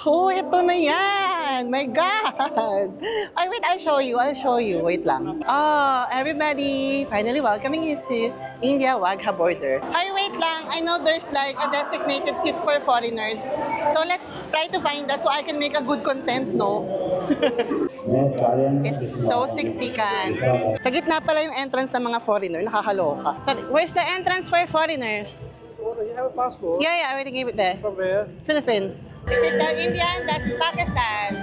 Oh, ito na yan! My God! Ay, wait, I'll show you. Wait lang. Oh, everybody! Finally welcoming you to India Wagha border. Ay, wait lang. I know there's like a designated seat for foreigners. So let's try to find that so I can make a good content, no? It's so siksikan. Sa gitna pala yung entrance ng mga foreigner. Nakakaloka. Sorry, where's the entrance for foreigners? You have a passport? Yeah, I already gave it there. From where? Philippines. This is the Indian, that's Pakistan.